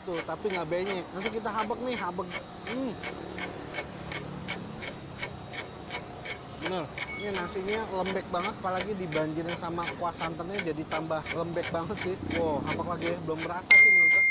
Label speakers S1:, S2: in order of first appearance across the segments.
S1: gitu, tapi nggak benyek. Nanti kita habek nih, habek. Bener, ini nasinya lembek banget, apalagi dibanjirin sama kuah santannya jadi tambah lembek banget sih. Wow, habek lagi ya, belum berasa sih menurut gue.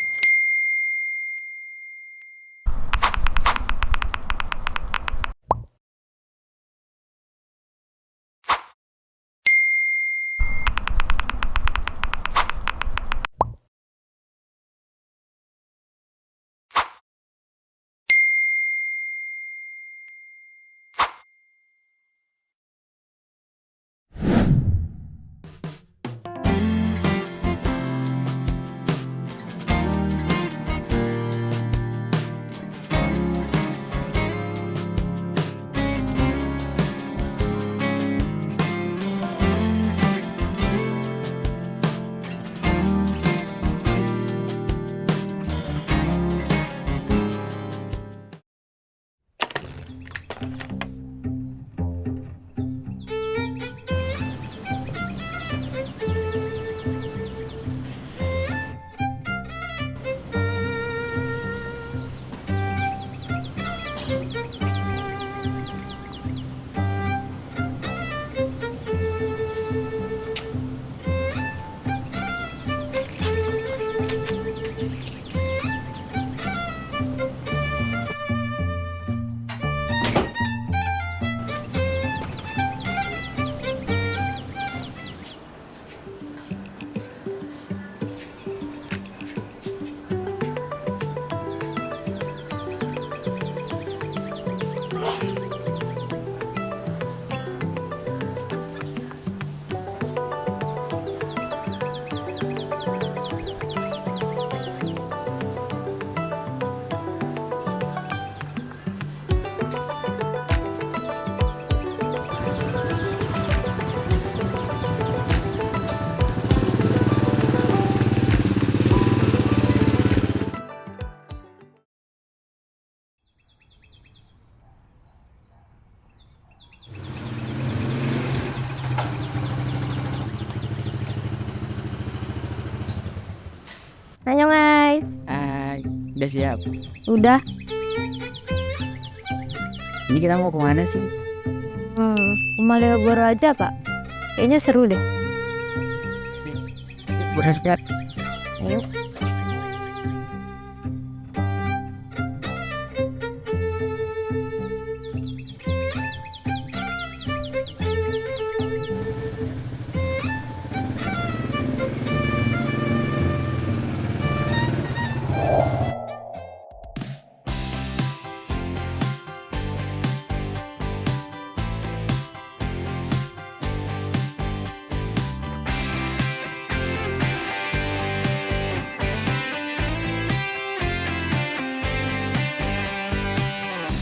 S2: Annyeonghaseyo.
S3: Udah siap.
S2: Udah.
S3: Ini kita mau kemana sih?
S2: Ke Malioboro aja, Pak. Kayaknya seru deh.
S3: Berangkat.
S2: Ayo.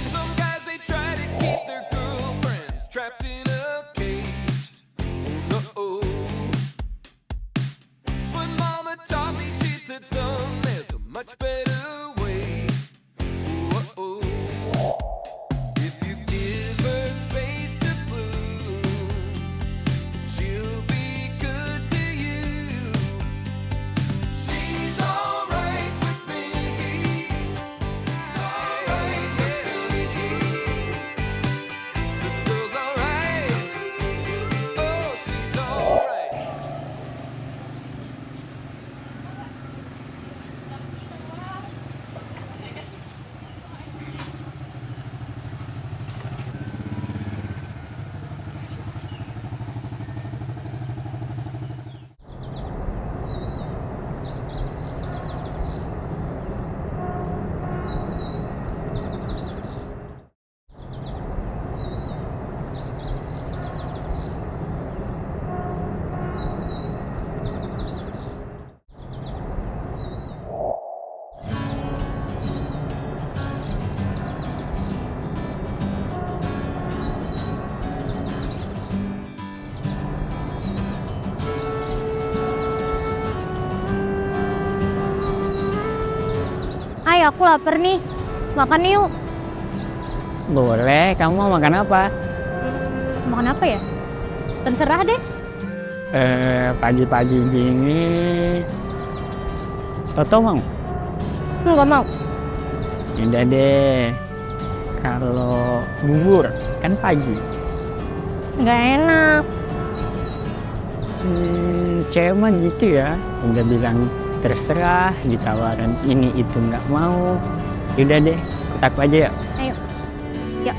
S4: Some guys they try to keep their girlfriends trapped in a cage. Oh no. But mama taught me, she said, son, there's a much better way. Oh. If you give her space to bloom, she'll be good to you. She's alright with me. Alright with me. The girl's alright. Oh, she's alright.
S2: Hai, aku lapar nih. Makan yuk.
S3: Boleh, kamu mau makan apa?
S2: Makan apa ya? Terserah deh.
S3: Pagi-pagi gini soto mau?
S2: Nggak mau.
S3: Yaudah deh. Kalau bubur kan pagi.
S2: Nggak enak.
S3: Cewek mah gitu ya. Udah bilang terserah, ditawarin ini itu nggak mau. Yaudah deh, aku aja ya.
S2: Ayo. Ya.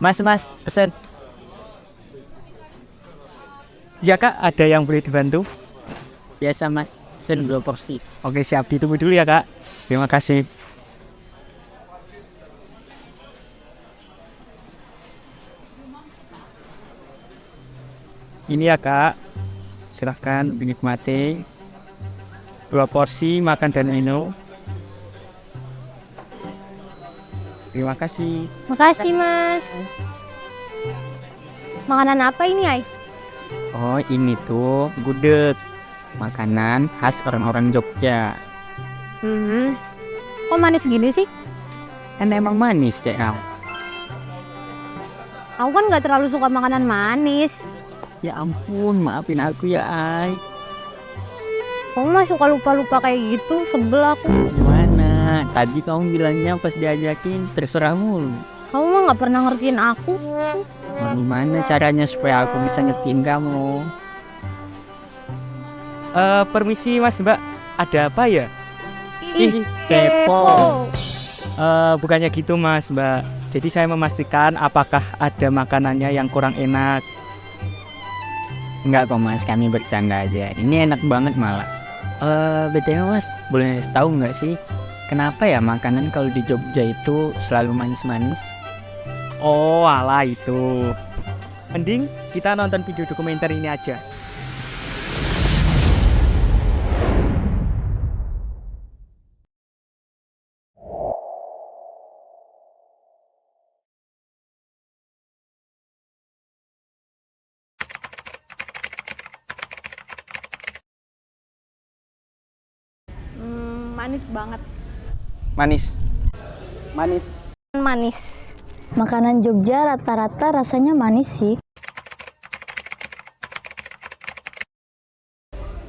S3: Mas, pesen.
S5: Ya kak, ada yang boleh dibantu?
S3: Biasa mas, pesen 2 porsi.
S5: Oke siap, ditunggu dulu ya kak. Terima kasih. Ini ya kak, silahkan dinikmati. 2 porsi makan dan minum. Terima kasih.
S2: Makasih, Mas. Makanan apa ini, Ay?
S3: Oh ini tuh gudeg, makanan khas orang-orang Jogja.
S2: Kok manis gini sih?
S3: Kan emang manis cek kamu.
S2: Aku kan nggak terlalu suka makanan manis.
S3: Ya ampun, maafin aku ya Ay.
S2: Kamu mah suka lupa-lupa kayak gitu, sebel aku.
S3: Gimana? Tadi kamu bilangnya pas diajakin terserah mulu.
S2: Kamu mah nggak pernah ngertiin aku.
S3: Gimana caranya supaya aku bisa ngertiin kamu?
S5: Permisi mas mbak, ada apa ya?
S3: Ih, kepo.
S5: Bukannya gitu mas mbak. Jadi saya memastikan apakah ada makanannya yang kurang enak.
S3: Enggak kok mas, kami bercanda aja. Ini enak banget malah. BTW mas, boleh tahu nggak sih kenapa ya makanan kalau di Jogja itu selalu manis-manis?
S5: Oh alah itu. Mending kita nonton video dokumenter ini aja.
S2: Manis banget.
S3: Manis.
S2: Manis.
S6: Makanan Jogja rata-rata rasanya manis sih.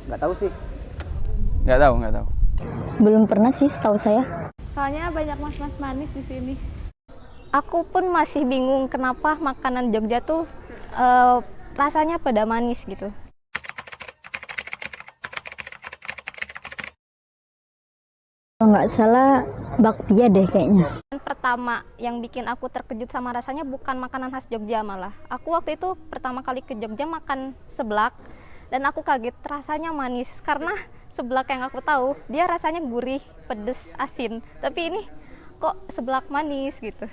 S3: Nggak tahu.
S6: Belum pernah sih setahu saya.
S2: Soalnya banyak mas-mas manis di sini. Aku pun masih bingung kenapa makanan Jogja tuh rasanya pada manis gitu.
S6: Kalau nggak salah bakpia deh kayaknya.
S2: Pertama yang bikin aku terkejut sama rasanya bukan makanan khas Jogja malah. Aku waktu itu pertama kali ke Jogja makan seblak dan aku kaget rasanya manis karena seblak yang aku tahu dia rasanya gurih, pedes, asin. Tapi ini kok seblak manis gitu.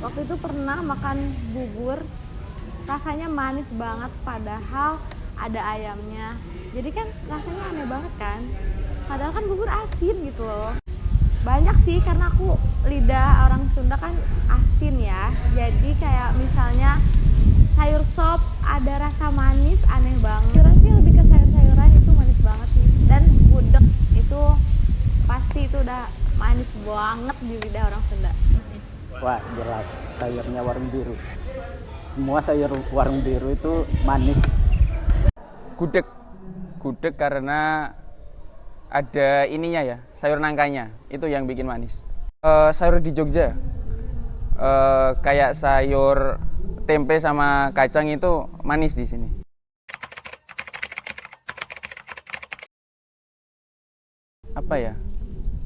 S2: Waktu itu pernah makan bubur rasanya manis banget padahal ada ayamnya. Jadi kan rasanya aneh banget kan. Padahal kan bubur asin gitu loh. Banyak sih karena aku lidah orang Sunda kan asin ya. Jadi kayak misalnya sayur sop ada rasa manis aneh banget. Sayuran sih lebih ke sayur-sayuran itu manis banget sih. Dan gudeg itu pasti itu udah manis banget di lidah orang Sunda.
S7: Wah jelas sayurnya warung biru. Semua sayur warung biru itu manis.
S8: Gudeg karena ada ininya ya, sayur nangkanya itu yang bikin manis. Sayur di Jogja kayak sayur tempe sama kacang itu manis di sini. Apa ya?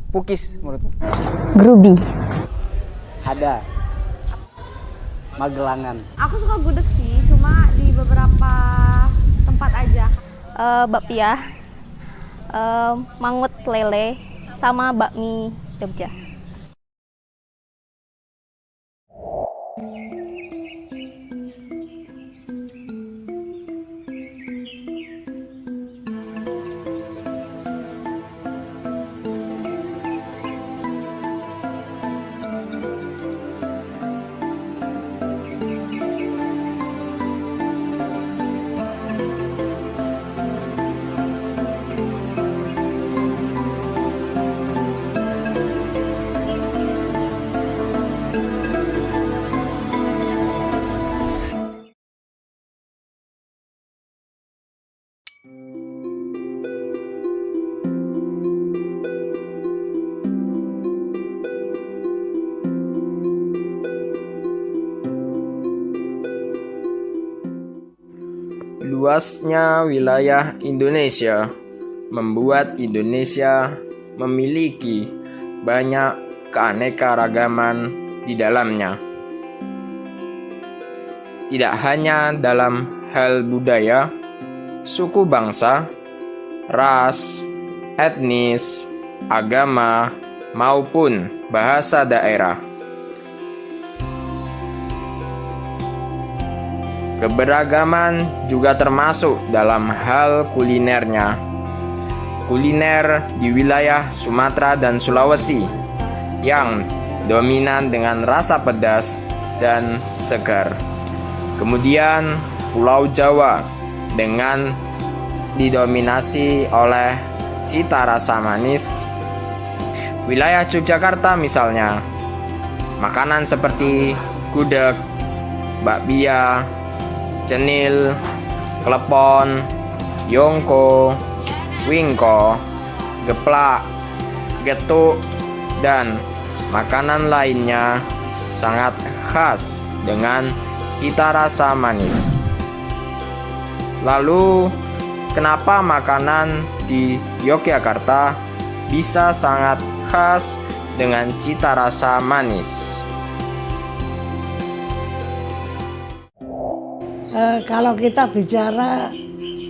S8: Pukis menurutku.
S6: Grubi.
S7: Ada Magelangan.
S2: Aku suka gudeg sih, cuma di beberapa tempat aja. Bakpia, mangut lele, sama bakmi Jogja.
S9: Luasnya wilayah Indonesia membuat Indonesia memiliki banyak keanekaragaman di dalamnya. Tidak hanya dalam hal budaya, suku bangsa, ras, etnis, agama, maupun bahasa daerah. Keberagaman juga termasuk dalam hal kulinernya. Kuliner di wilayah Sumatera dan Sulawesi yang dominan dengan rasa pedas dan segar. Kemudian Pulau Jawa dengan didominasi oleh cita rasa manis. Wilayah Yogyakarta misalnya, makanan seperti gudeg, bakpia, cenil, klepon, yongko, wingko, geplak, getuk, dan makanan lainnya sangat khas dengan cita rasa manis. Lalu, kenapa makanan di Yogyakarta bisa sangat khas dengan cita rasa manis?
S10: Kalau kita bicara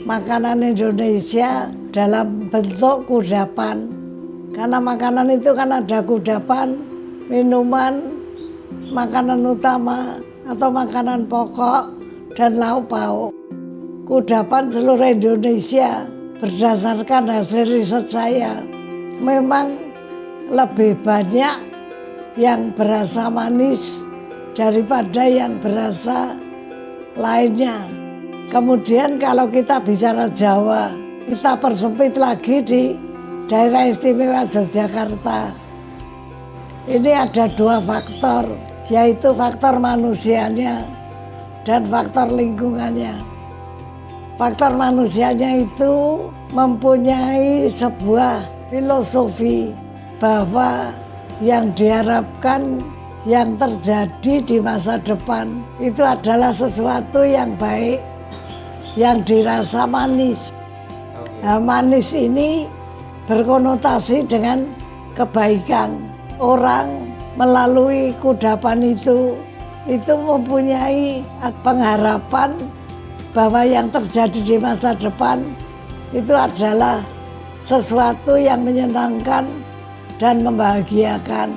S10: makanan Indonesia dalam bentuk kudapan, karena makanan itu kan ada kudapan, minuman, makanan utama atau makanan pokok, dan lauk pauk. Kudapan seluruh Indonesia berdasarkan hasil riset saya memang lebih banyak yang berasa manis daripada yang berasa lainnya. Kemudian kalau kita bicara Jawa, kita persempit lagi di daerah istimewa Yogyakarta. Ini ada dua faktor, yaitu faktor manusianya dan faktor lingkungannya. Faktor manusianya itu mempunyai sebuah filosofi bahwa yang diharapkan yang terjadi di masa depan itu adalah sesuatu yang baik, yang dirasa manis. Nah, manis ini berkonotasi dengan kebaikan. Orang melalui kudapan itu mempunyai pengharapan bahwa yang terjadi di masa depan itu adalah sesuatu yang menyenangkan dan membahagiakan.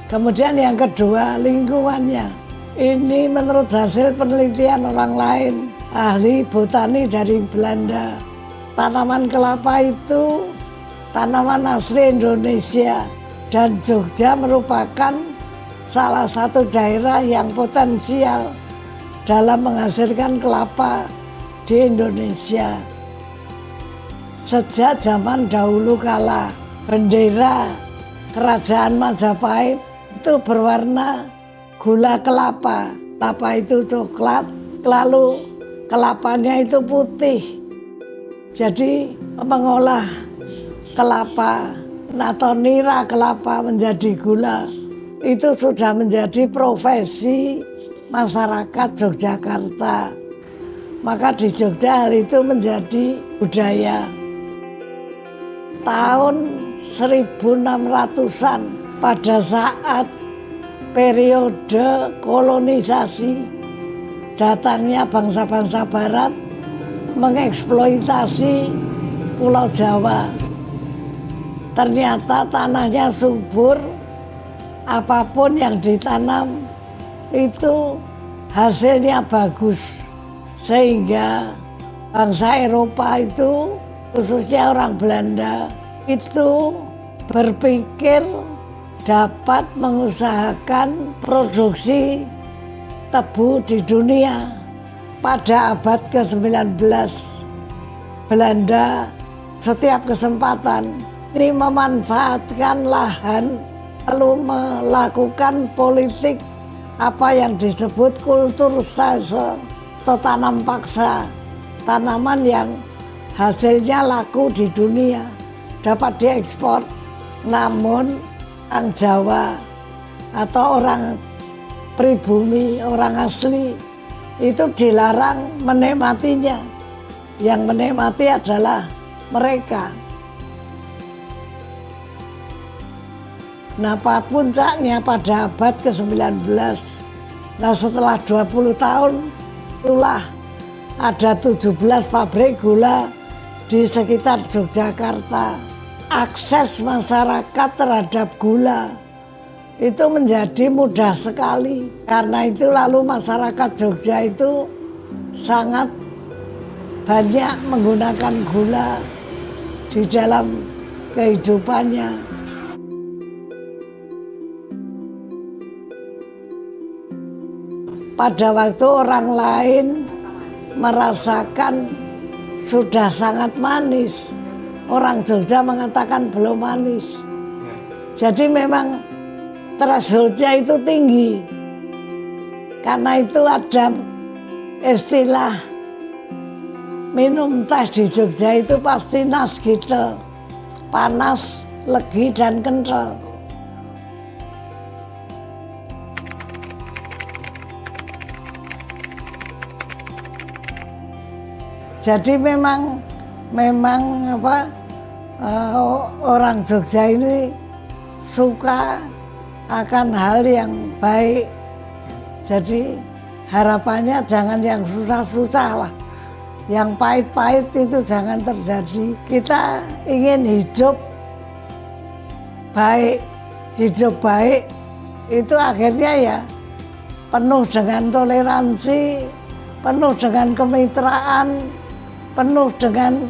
S10: Kemudian yang kedua, lingkungannya. Ini menurut hasil penelitian orang lain, ahli botani dari Belanda. Tanaman kelapa itu tanaman asli Indonesia, dan Jogja merupakan salah satu daerah yang potensial dalam menghasilkan kelapa di Indonesia. Sejak zaman dahulu kala, bendera Kerajaan Majapahit itu berwarna gula kelapa. Kelapa itu coklat, lalu kelapanya itu putih. Jadi mengolah kelapa atau nira kelapa menjadi gula itu sudah menjadi profesi masyarakat Yogyakarta. Maka di Jogja hal itu menjadi budaya. Tahun 1600-an pada saat periode kolonisasi, datangnya bangsa-bangsa barat mengeksploitasi Pulau Jawa. Ternyata tanahnya subur, apapun yang ditanam itu hasilnya bagus. Sehingga bangsa Eropa itu, khususnya orang Belanda, itu berpikir dapat mengusahakan produksi tebu di dunia. Pada abad ke-19, Belanda setiap kesempatan ini memanfaatkan lahan lalu melakukan politik apa yang disebut kulturisasi atau tanam paksa. Tanaman yang hasilnya laku di dunia dapat diekspor, namun orang Jawa atau orang pribumi, orang asli itu dilarang menikmatinya. Yang menikmati adalah mereka. Nah, puncaknya pada abad ke-19. Nah, setelah 20 tahun itulah ada 17 pabrik gula di sekitar Yogyakarta. Akses masyarakat terhadap gula itu menjadi mudah sekali. Karena itu lalu masyarakat Jogja itu sangat banyak menggunakan gula di dalam kehidupannya. Pada waktu orang lain merasakan sudah sangat manis, orang Jogja mengatakan belum manis. Jadi memang thresholdnya itu tinggi. Karena itu ada istilah minum teh di Jogja itu pasti nasgitel, panas, legi, dan kental. Jadi memang orang Jogja ini suka akan hal yang baik. Jadi harapannya jangan yang susah-susah lah. Yang pahit-pahit itu jangan terjadi. Kita ingin hidup baik. Hidup baik itu akhirnya ya penuh dengan toleransi, penuh dengan kemitraan, penuh dengan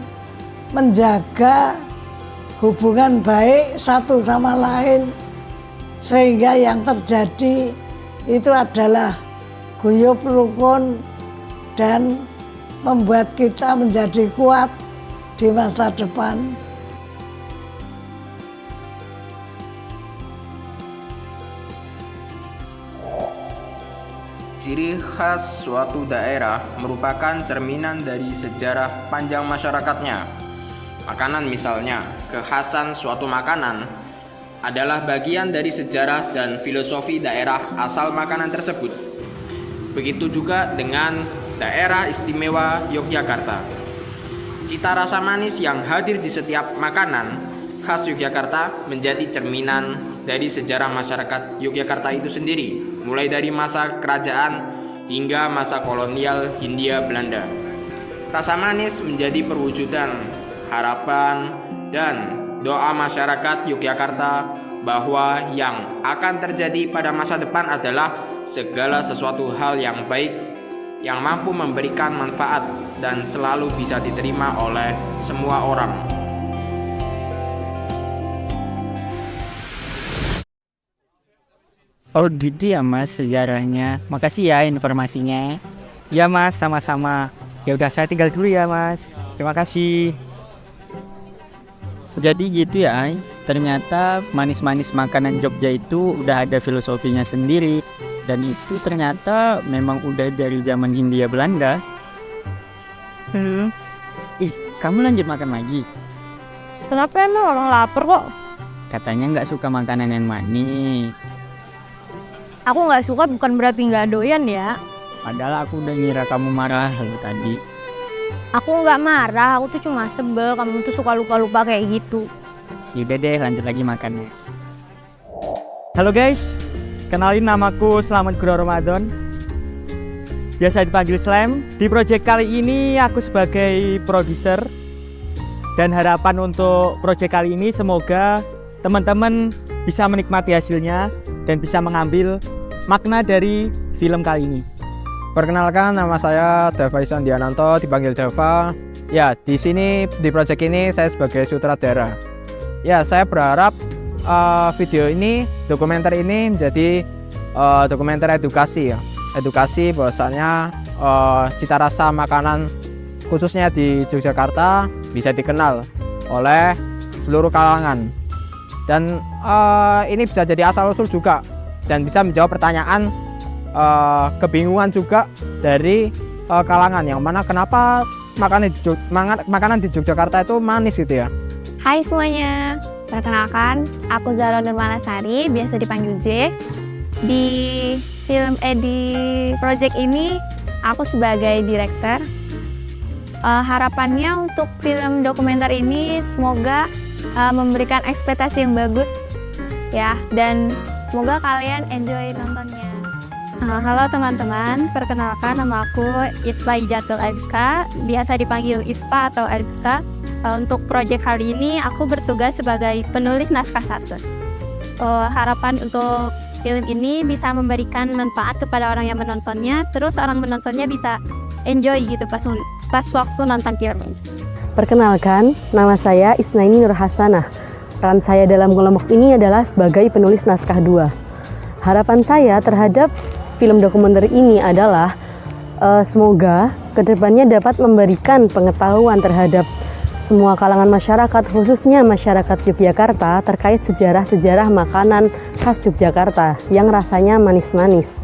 S10: menjaga hubungan baik satu sama lain. Sehingga yang terjadi itu adalah guyub rukun dan membuat kita menjadi kuat di masa depan.
S9: Ciri khas suatu daerah merupakan cerminan dari sejarah panjang masyarakatnya. Makanan misalnya, kekhasan suatu makanan adalah bagian dari sejarah dan filosofi daerah asal makanan tersebut. Begitu juga dengan daerah istimewa Yogyakarta. Cita rasa manis yang hadir di setiap makanan khas Yogyakarta menjadi cerminan dari sejarah masyarakat Yogyakarta itu sendiri, mulai dari masa kerajaan hingga masa kolonial Hindia Belanda. Rasa manis menjadi perwujudan harapan dan doa masyarakat Yogyakarta bahwa yang akan terjadi pada masa depan adalah segala sesuatu hal yang baik yang mampu memberikan manfaat dan selalu bisa diterima oleh semua orang.
S3: Oh gitu ya Mas sejarahnya. Makasih ya informasinya.
S5: Ya Mas, sama-sama. Ya udah saya tinggal dulu ya Mas. Terima kasih.
S3: Jadi gitu ya Ay. Ternyata manis-manis makanan Jogja itu udah ada filosofinya sendiri. Dan itu ternyata memang udah dari zaman Hindia Belanda. Ih, kamu lanjut makan lagi.
S2: Kenapa emang orang lapar kok?
S3: Katanya nggak suka makanan yang manis.
S2: Aku nggak suka bukan berarti nggak doyan ya.
S3: Padahal aku udah ngira kamu marah loh tadi.
S2: Aku nggak marah, aku tuh cuma sebel kamu tuh suka lupa-lupa kayak gitu.
S3: Yaudah deh lanjut lagi makannya.
S5: Halo guys, kenalin namaku Selamat Guru Ramadan. Biasa dipanggil Slam. Di proyek kali ini aku sebagai produser. Dan harapan untuk proyek kali ini semoga teman-teman bisa menikmati hasilnya dan bisa mengambil makna dari film kali ini.
S9: Perkenalkan, nama saya Deva Isandiananto, dipanggil Deva. Ya, di sini di proyek ini saya sebagai sutradara. Ya, saya berharap video ini, dokumenter ini menjadi dokumenter edukasi ya. Edukasi bahwasanya cita rasa makanan khususnya di Yogyakarta bisa dikenal oleh seluruh kalangan. Dan ini bisa jadi asal usul juga dan bisa menjawab pertanyaan kebingungan juga dari kalangan yang mana kenapa makanan di Yogyakarta itu manis gitu ya.
S2: Hai semuanya, perkenalkan aku Zara Nurmalasari, biasa dipanggil J. Di film di project ini
S11: aku sebagai direktur. Harapannya untuk film dokumenter ini semoga memberikan ekspektasi yang bagus ya, dan semoga kalian enjoy nontonnya. Halo teman-teman, perkenalkan nama aku Ispa Ijatul Ariska, biasa dipanggil Ispa atau Ariska. Untuk proyek kali ini aku bertugas sebagai penulis naskah satu. Harapan untuk film ini bisa memberikan manfaat kepada orang yang menontonnya, terus orang menontonnya bisa enjoy gitu pas waktu nonton film.
S6: Perkenalkan, nama saya Isnaini Nur Hasanah. Peran saya dalam kelompok ini adalah sebagai penulis naskah 2. Harapan saya terhadap film dokumenter ini adalah semoga kedepannya dapat memberikan pengetahuan terhadap semua kalangan masyarakat, khususnya masyarakat Yogyakarta terkait sejarah-sejarah makanan khas Yogyakarta yang rasanya manis-manis.